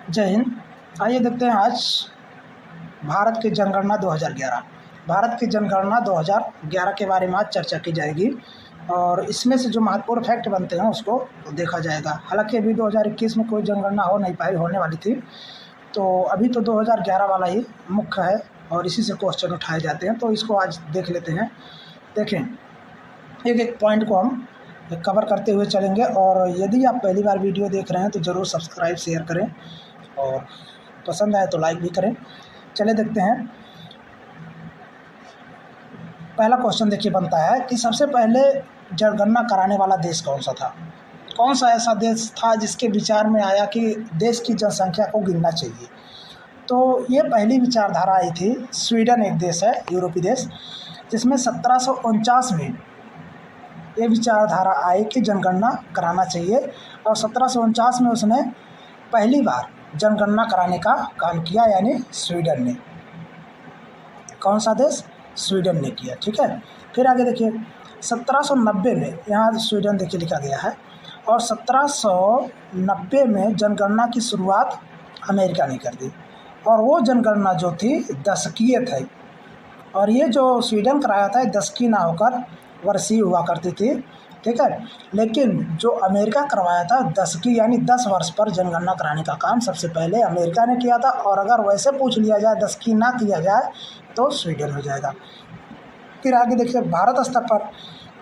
जय हिंद। आइए देखते हैं आज भारत की जनगणना 2011। भारत की जनगणना 2011 के बारे में आज चर्चा की जाएगी और इसमें से जो महत्वपूर्ण फैक्ट बनते हैं उसको देखा जाएगा। हालांकि अभी 2021 में कोई जनगणना हो नहीं पाई, होने वाली थी, तो अभी तो 2011 वाला ही मुख्य है और इसी से क्वेश्चन उठाए जाते हैं, तो इसको आज देख लेते हैं। देखें, एक एक पॉइंट को हम कवर करते हुए चलेंगे और यदि आप पहली बार वीडियो देख रहे हैं तो ज़रूर सब्सक्राइब शेयर करें और पसंद आए तो लाइक भी करें। चले देखते हैं। पहला क्वेश्चन देखिए बनता है कि सबसे पहले जनगणना कराने वाला देश कौन सा था। कौन सा ऐसा देश था जिसके विचार में आया कि देश की जनसंख्या को गिनना चाहिए। तो ये पहली विचारधारा आई थी। स्वीडन एक देश है, यूरोपीय देश, जिसमें 1749 में ये विचारधारा आई कि जनगणना कराना चाहिए और 1749 में उसने पहली बार जनगणना कराने का काम किया, यानी स्वीडन ने। कौन सा देश? स्वीडन ने किया। ठीक है, फिर आगे देखिए 1790 में, यहाँ स्वीडन देखिए लिखा गया है, और 1790 में जनगणना की शुरुआत अमेरिका ने कर दी और वो जनगणना जो थी दशकीय थी और ये जो स्वीडन कराया था दशकीय ना होकर वर्षीय हुआ करती थी। ठीक है, लेकिन जो अमेरिका करवाया था दशकीय यानी 10 वर्ष पर जनगणना कराने का काम सबसे पहले अमेरिका ने किया था और अगर वैसे पूछ लिया जाए दशकीय ना किया जाए तो स्वीडन हो जाएगा। फिर आगे देखिए भारत स्तर पर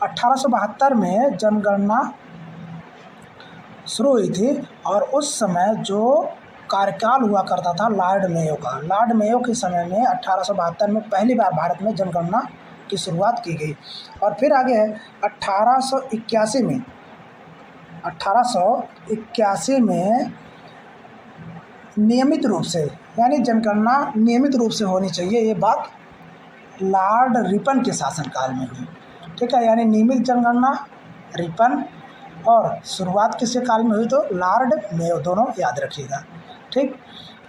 1872 में जनगणना शुरू हुई थी और उस समय जो कार्यकाल हुआ करता था लॉर्ड मेयो का, लॉर्ड मेयो के समय में 1872 में पहली बार भारत में जनगणना की शुरुआत की गई। और फिर आगे है 1881 में नियमित रूप से, यानी जनगणना नियमित रूप से होनी चाहिए, ये बात लॉर्ड रिपन के शासनकाल में हुई। ठीक है, यानी नियमित जनगणना रिपन और शुरुआत किसके काल में हुई तो लॉर्ड मेयो, दोनों याद रखिएगा। ठीक,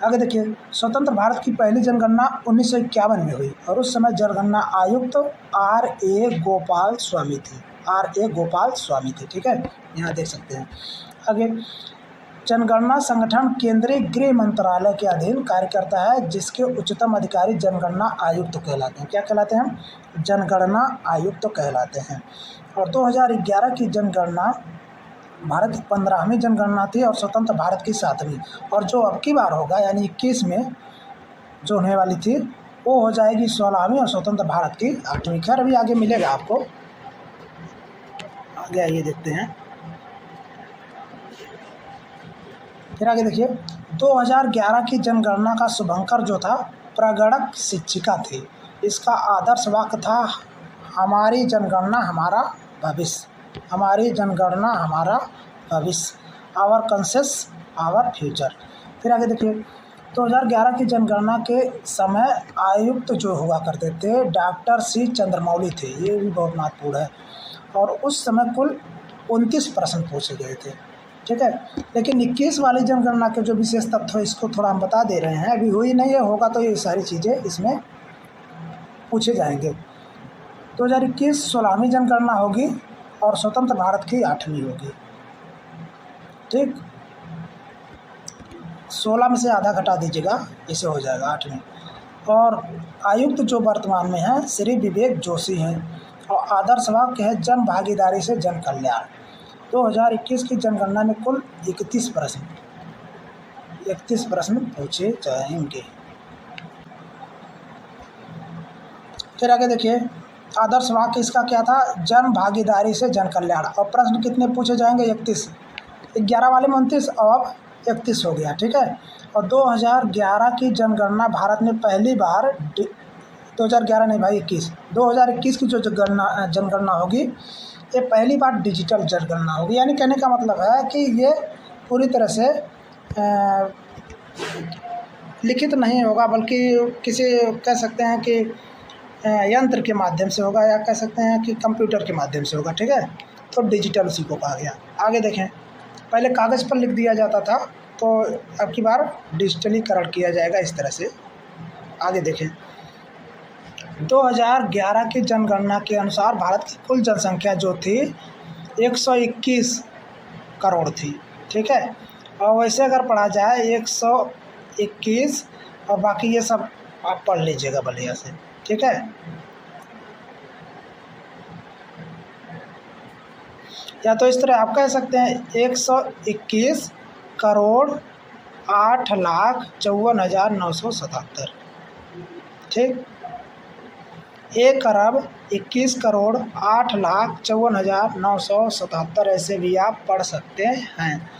आगे देखिए स्वतंत्र भारत की पहली जनगणना 1951 में हुई और उस समय जनगणना आयुक्त R.A. गोपाल स्वामी थी, R.A. गोपाल स्वामी थी। ठीक है, यहाँ देख सकते हैं। आगे जनगणना संगठन केंद्रीय गृह मंत्रालय के अधीन कार्य करता है जिसके उच्चतम अधिकारी जनगणना आयुक्त कहलाते हैं। क्या कहलाते हैं? जनगणना आयुक्त कहलाते हैं। और 2011 की जनगणना भारत की 15वीं जनगणना थी और स्वतंत्र भारत की 7वीं, और जो अब की बार होगा यानी 21 में जो होने वाली थी वो हो जाएगी 16वीं और स्वतंत्र भारत की 8वीं। खैर अभी आगे मिलेगा आपको, आगे आइए देखते हैं। फिर आगे देखिए 2011 की जनगणना का शुभंकर जो था प्रगणक शिक्षिका थी। इसका आदर्श वाक्य था हमारी जनगणना हमारा भविष्य, हमारी जनगणना हमारा भविष्य, आवर कंसेस आवर फ्यूचर। फिर आगे देखिए 2011 की जनगणना के समय आयुक्त जो हुआ करते थे डॉक्टर सी चंद्रमौली थे, ये भी बहुत महत्वपूर्ण है, और उस समय कुल 29 प्रश्न पूछे गए थे। ठीक है, लेकिन 21 वाली जनगणना के जो विशेष तथ्य इसको थोड़ा हम बता दे रहे हैं, अभी हुई नहीं है, होगा तो ये सारी चीज़ें इसमें पूछे जाएंगे। 2021 16वीं जनगणना होगी और स्वतंत्र भारत की 8वीं होगी। ठीक, 16 में से आधा घटा दीजिएगा, इसे हो जाएगा 8वीं। और आयुक्त जो वर्तमान में हैं श्री विवेक जोशी हैं और आदर्श वाक्य है जन भागीदारी से जन कल्याण। 2021 की जनगणना में कुल 31 प्रश्न पूछे जाएंगे। फिर आगे देखिए आदर्श वाक्य इसका क्या था? जन भागीदारी से जन कल्याण। और प्रश्न कितने पूछे जाएंगे? 31। 11 वाले में 29 और 31 हो गया। ठीक है, और 2011 की जनगणना भारत में पहली बार 2011 नहीं भाई 21, 2021 की जो जनगणना होगी ये पहली बार डिजिटल जनगणना होगी। यानी कहने का मतलब है कि ये पूरी तरह से लिखित नहीं होगा, बल्कि किसी कह सकते हैं कि यंत्र के माध्यम से होगा, या कह सकते हैं कि कंप्यूटर के माध्यम से होगा। ठीक है, तो डिजिटल उसी को कहा गया। आगे देखें, पहले कागज़ पर लिख दिया जाता था, तो अब की बार डिजिटलीकरण किया जाएगा इस तरह से। आगे देखें 2011 की जनगणना के अनुसार भारत की कुल जनसंख्या जो थी 121 करोड़ थी। ठीक है, और वैसे अगर पढ़ा जाए 121, और बाकी ये सब आप पढ़ लीजिएगा बढ़िया से, ठीक है। या तो इस तरह आप कह सकते हैं 121 करोड़ 8,54,977, ठीक। 1,21,08,54,977 ऐसे भी आप पढ़ सकते हैं।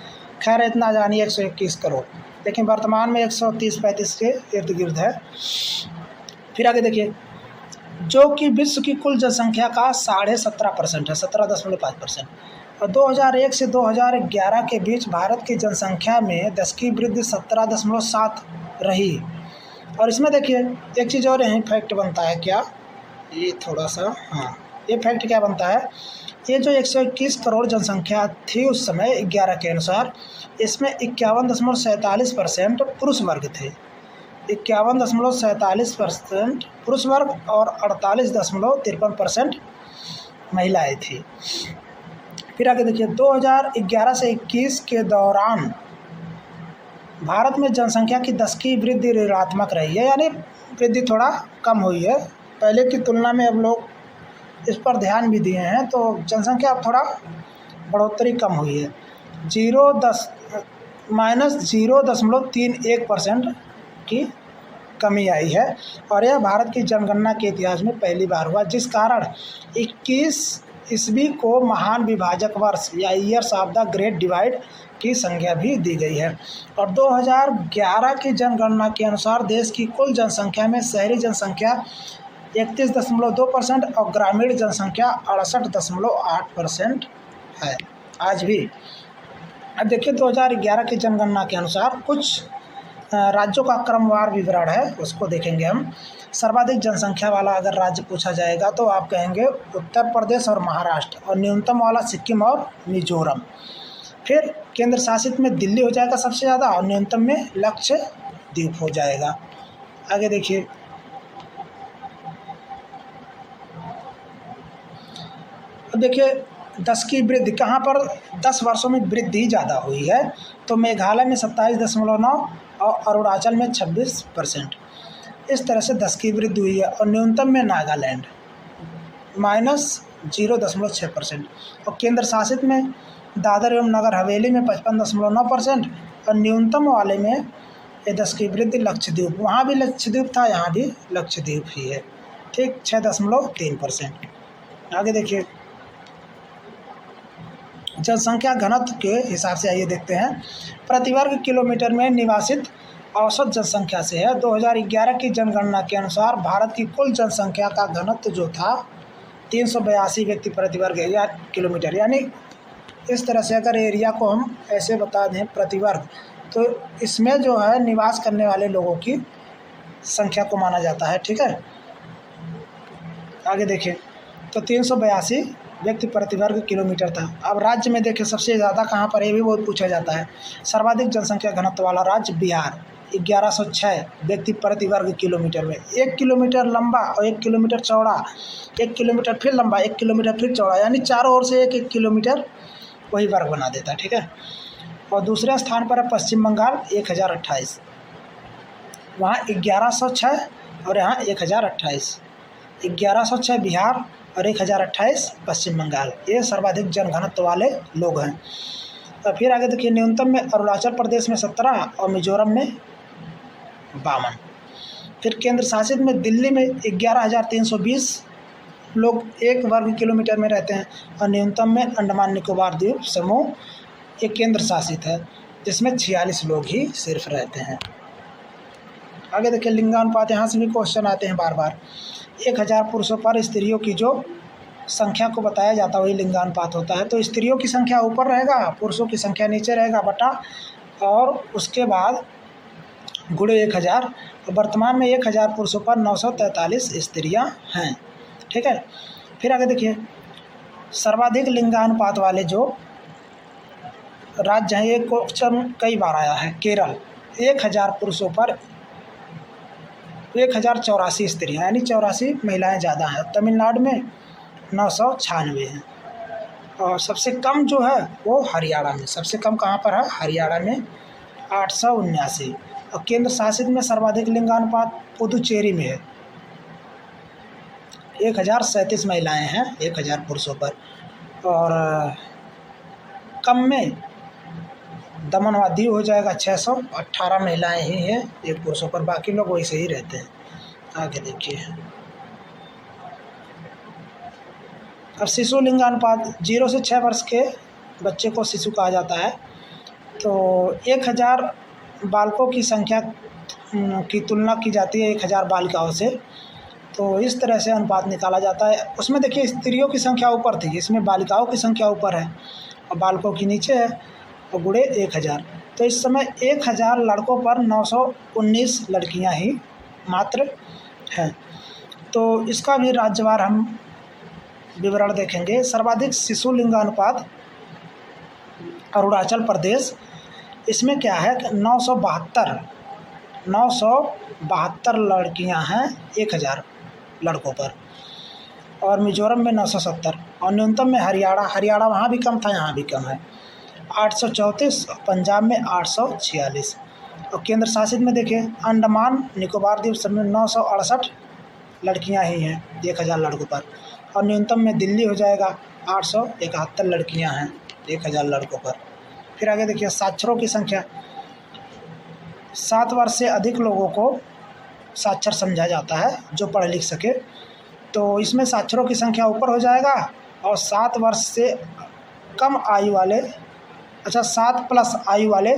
खैर इतना जानिए 121 करोड़, लेकिन वर्तमान में 130-135 के इर्द गिर्द है। फिर आगे देखिए, जो कि विश्व की कुल जनसंख्या का 17.5% है, 17.5%। और 2001 से 2011 के बीच भारत की जनसंख्या में 10 की वृद्धि 17.7 रही। और इसमें देखिए एक चीज़ और यहीं फैक्ट बनता है क्या, ये थोड़ा सा, हाँ, ये फैक्ट क्या बनता है, ये जो 121 करोड़ जनसंख्या थी उस समय 11 के अनुसार, इसमें 51.47% पुरुष वर्ग थे, 51.47% पुरुष वर्ग और 48.53% महिलाएं थी। फिर आगे देखिए, 2011 से 21 के दौरान भारत में जनसंख्या की 10 की वृद्धि ऋणात्मक रही है, यानी वृद्धि थोड़ा कम हुई है। पहले की तुलना में अब लोग इस पर ध्यान भी दिए हैं, तो जनसंख्या अब थोड़ा बढ़ोतरी कम हुई है। -0.31% की कमी आई है, और यह भारत की जनगणना के इतिहास में पहली बार हुआ, जिस कारण 21 ईस्वी को महान विभाजक वर्ष या years of the great divide की संज्ञा भी दी गई है। और 2011 की जनगणना के अनुसार देश की कुल जनसंख्या में शहरी जनसंख्या 31.2% और ग्रामीण जनसंख्या 68.8% है आज भी। अब देखिए 2011 की जनगणना के अनुसार कुछ राज्यों का क्रमवार विवरण है, उसको देखेंगे हम। सर्वाधिक जनसंख्या वाला अगर राज्य पूछा जाएगा तो आप कहेंगे उत्तर प्रदेश और महाराष्ट्र, और न्यूनतम वाला सिक्किम और मिजोरम। फिर केंद्र शासित में दिल्ली हो जाएगा सबसे ज़्यादा, और न्यूनतम में लक्षद्वीप हो जाएगा। आगे देखिए, अब देखिए 10 की वृद्धि कहाँ पर 10 वर्षों में वृद्धि ज़्यादा हुई है, तो मेघालय में 27.9 और अरुणाचल में 26%। इस तरह से 10 की वृद्धि हुई है। और न्यूनतम में नागालैंड -0.6%, और केंद्र शासित में दादर एवं नगर हवेली में 55.9%, और न्यूनतम वाले में ये 10 की वृद्धि लक्षद्वीप, वहाँ भी लक्षद्वीप था, यहाँ भी लक्षद्वीप ही है, ठीक, 6.3%। आगे देखिए, जनसंख्या घनत्व के हिसाब से आइए देखते हैं। प्रति वर्ग किलोमीटर में निवासित औसत जनसंख्या से है। 2011 की जनगणना के अनुसार भारत की कुल जनसंख्या का घनत्व जो था 382 व्यक्ति प्रति वर्ग या किलोमीटर, यानी इस तरह से अगर एरिया को हम ऐसे बता दें प्रति वर्ग, तो इसमें जो है निवास करने वाले लोगों की संख्या को माना जाता है, ठीक है। आगे देखिए, तो 382 व्यक्ति प्रति वर्ग किलोमीटर था। अब राज्य में देखें सबसे ज़्यादा कहाँ पर, ये भी बहुत पूछा जाता है। सर्वाधिक जनसंख्या घनत्व वाला राज्य बिहार, 1106 व्यक्ति प्रति वर्ग किलोमीटर में। 1 किलोमीटर लंबा और 1 किलोमीटर चौड़ा, 1 किलोमीटर फिर लंबा, 1 किलोमीटर फिर चौड़ा, यानी चारों ओर से 1-1 किलोमीटर वही वर्ग बना देता है, ठीक है। और दूसरे स्थान पर है पश्चिम बंगाल, 1028, वहाँ 1106 और यहाँ 1028। 1106 बिहार और 1028 पश्चिम बंगाल, ये सर्वाधिक जनघनत्व वाले लोग हैं। और फिर आगे देखिए, न्यूनतम में अरुणाचल प्रदेश में 17 और मिजोरम में 52। फिर केंद्र शासित में दिल्ली में 11,320 लोग 1 वर्ग किलोमीटर में रहते हैं, और न्यूनतम में अंडमान निकोबार द्वीप समूह ये केंद्र शासित है, जिसमें 46 लोग ही सिर्फ रहते हैं। आगे देखिए, लिंगानुपात, यहाँ से भी क्वेश्चन आते हैं बार बार। 1000 पुरुषों पर स्त्रियों की जो संख्या को बताया जाता है वही लिंगानुपात होता है। तो स्त्रियों की संख्या ऊपर रहेगा, पुरुषों की संख्या नीचे रहेगा बटा, और उसके बाद गुणे 1000। वर्तमान में 1000 पुरुषों पर 943 स्त्रियां हैं, ठीक है। फिर आगे देखिए, सर्वाधिक लिंगानुपात वाले जो राज्य हैं, ये क्वेश्चन कई बार आया है। केरल 1000 पुरुषों पर 1084 स्त्रियाँ, यानी 84 महिलाएं ज़्यादा हैं। तमिलनाडु में 996 हैं। और सबसे कम जो है वो हरियाणा में, सबसे कम कहाँ पर है? हरियाणा में 879। और केंद्र शासित में सर्वाधिक लिंगानुपात पुदुचेरी में है, 1037 महिलाएं हैं 1000 पुरुषों पर। और कम में दमन व दीव हो जाएगा 618 महिलाएं ही हैं 1 पुरुषों पर, बाकी लोग वैसे ही रहते हैं। आगे देखिए, अब शिशु लिंगानुपात 0 से 6 वर्ष के बच्चे को शिशु कहा जाता है। तो 1000 बालकों की संख्या की तुलना की जाती है 1000 बालिकाओं से, तो इस तरह से अनुपात निकाला जाता है। उसमें देखिए स्त्रियों की संख्या ऊपर थी, इसमें बालिकाओं की संख्या ऊपर है और बालकों की नीचे है, और गुणे 1000। तो इस समय 1000 लड़कों पर 919 लड़कियां ही मात्र हैं। तो इसका भी राज्यवार हम विवरण देखेंगे। सर्वाधिक शिशु लिंगानुपात अरुणाचल प्रदेश, इसमें क्या है कि 972 लड़कियां हैं 1000 लड़कों पर, और मिजोरम में 970, और न्यूनतम में हरियाणा वहाँ भी कम था, यहाँ भी कम है 834, पंजाब में 846। और केंद्र शासित में देखिए अंडमान निकोबार द्वीप समूह में 968 लड़कियां ही हैं 1000 लड़कों पर, और न्यूनतम में दिल्ली हो जाएगा 871 लड़कियां हैं 1000 लड़कों पर। फिर आगे देखिए साक्षरों की संख्या, 7 वर्ष से अधिक लोगों को साक्षर समझा जाता है जो पढ़ लिख सके, तो इसमें साक्षरों की संख्या ऊपर हो जाएगा, और 7 वर्ष से कम आयु वाले 7+ आयु वाले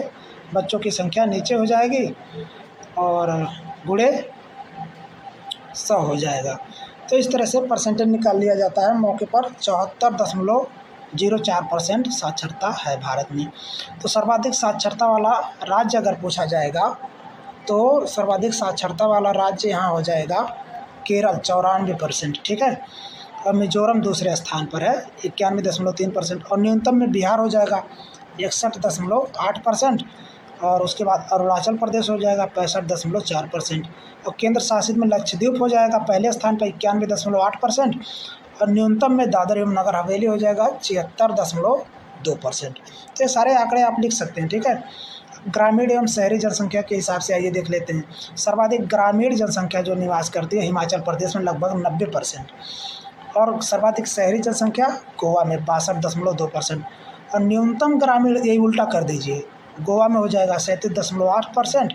बच्चों की संख्या नीचे हो जाएगी, और गुणे 100 हो जाएगा। तो इस तरह से परसेंटेज निकाल लिया जाता है। मौके पर 74.04% साक्षरता है भारत में। तो सर्वाधिक साक्षरता वाला राज्य अगर पूछा जाएगा तो सर्वाधिक साक्षरता वाला राज्य यहाँ हो जाएगा केरल 94%, ठीक है। और मिजोरम दूसरे स्थान पर है 91.3%, और न्यूनतम में बिहार हो जाएगा 61.8%, और उसके बाद अरुणाचल प्रदेश हो जाएगा 65.4%, और केंद्र शासित में लक्षद्वीप हो जाएगा पहले स्थान पर 91.8%, और न्यूनतम में दादर एवं नगर हवेली हो जाएगा 76.2%। तो ये सारे आंकड़े आप लिख सकते हैं, ठीक है। ग्रामीण एवं शहरी जनसंख्या के हिसाब से आइए देख लेते हैं। सर्वाधिक ग्रामीण जनसंख्या जो निवास करती है हिमाचल प्रदेश में लगभग 90%, और सर्वाधिक शहरी जनसंख्या गोवा में 62.2%, और न्यूनतम ग्रामीण यही उल्टा कर दीजिए, गोवा में हो जाएगा 37.8%,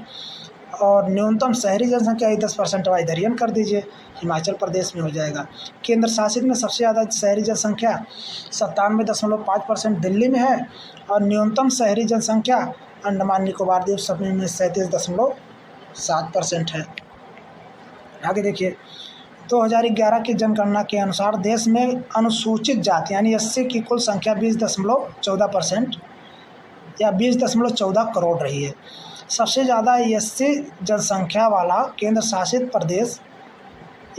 और न्यूनतम शहरी जनसंख्या 10% इधरियन कर दीजिए, हिमाचल प्रदेश में हो जाएगा। केंद्र शासित में सबसे ज़्यादा शहरी जनसंख्या 97.5% दिल्ली में है, और न्यूनतम शहरी जनसंख्या अंडमान निकोबार द्वीप समूह में 37.7% है। आगे देखिए 2011 की जनगणना के अनुसार देश में अनुसूचित जाति यानी SC की कुल संख्या 20.14% या 20.14 करोड़ रही है। सबसे ज़्यादा SC जनसंख्या वाला केंद्र शासित प्रदेश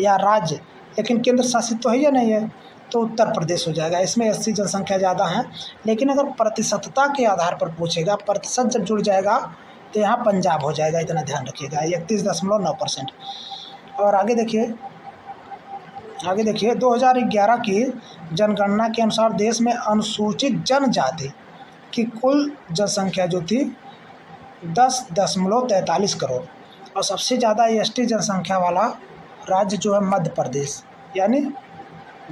या राज्य, लेकिन केंद्र शासित तो है या नहीं है, तो उत्तर प्रदेश हो जाएगा। इसमें SC जनसंख्या ज़्यादा है, लेकिन अगर प्रतिशतता के आधार पर पूछेगा, प्रतिशत जब जुड़ जाएगा तो यहाँ पंजाब हो जाएगा, इतना ध्यान रखिएगा 31.9%। और आगे देखिए 2011 की जनगणना के अनुसार देश में अनुसूचित जनजाति की कुल जनसंख्या जो थी 10.43 करोड़, और सबसे ज़्यादा ST जनसंख्या वाला राज्य जो है मध्य प्रदेश यानी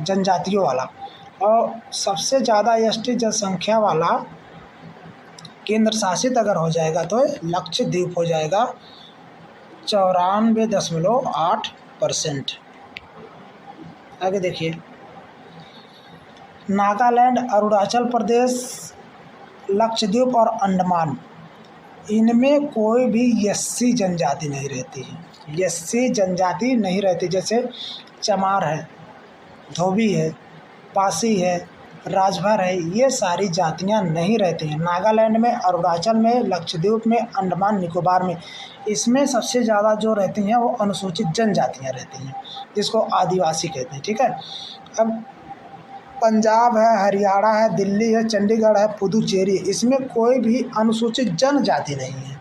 जनजातियों वाला, और सबसे ज़्यादा ST जनसंख्या वाला केंद्र शासित अगर हो जाएगा तो लक्षद्वीप हो जाएगा 94.8%। आगे देखिए नागालैंड, अरुणाचल प्रदेश, लक्षद्वीप और अंडमान, इनमें कोई भी SC जनजाति नहीं रहती है। SC जनजाति नहीं रहती, जैसे चमार है, धोबी है, पासी है, राजभर है, ये सारी जातियां नहीं रहती हैं। नागालैंड में, अरुणाचल में, लक्षद्वीप में, अंडमान निकोबार में, इसमें सबसे ज़्यादा जो रहती हैं वो अनुसूचित जनजातियां रहती हैं, जिसको आदिवासी कहते हैं, ठीक है। अब पंजाब है, हरियाणा है, दिल्ली है, चंडीगढ़ है, पुदुचेरी, इसमें कोई भी अनुसूचित जनजाति नहीं है।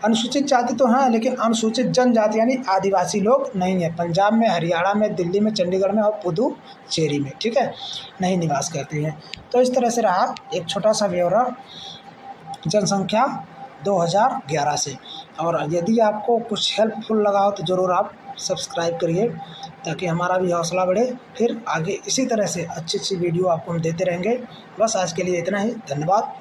अनुसूचित जाति तो हैं, लेकिन अनुसूचित जनजाति यानी आदिवासी लोग नहीं है। पंजाब में, हरियाणा में, दिल्ली में, चंडीगढ़ में और पुदुचेरी में, ठीक है, नहीं निवास करती हैं। तो इस तरह से रहा एक छोटा सा ब्यौरा जनसंख्या 2011 से। और यदि आपको कुछ हेल्पफुल लगा हो तो ज़रूर आप सब्सक्राइब करिए, ताकि हमारा भी हौसला बढ़े। फिर आगे इसी तरह से अच्छी अच्छी वीडियो आपको हम देते रहेंगे। बस आज के लिए इतना ही, धन्यवाद।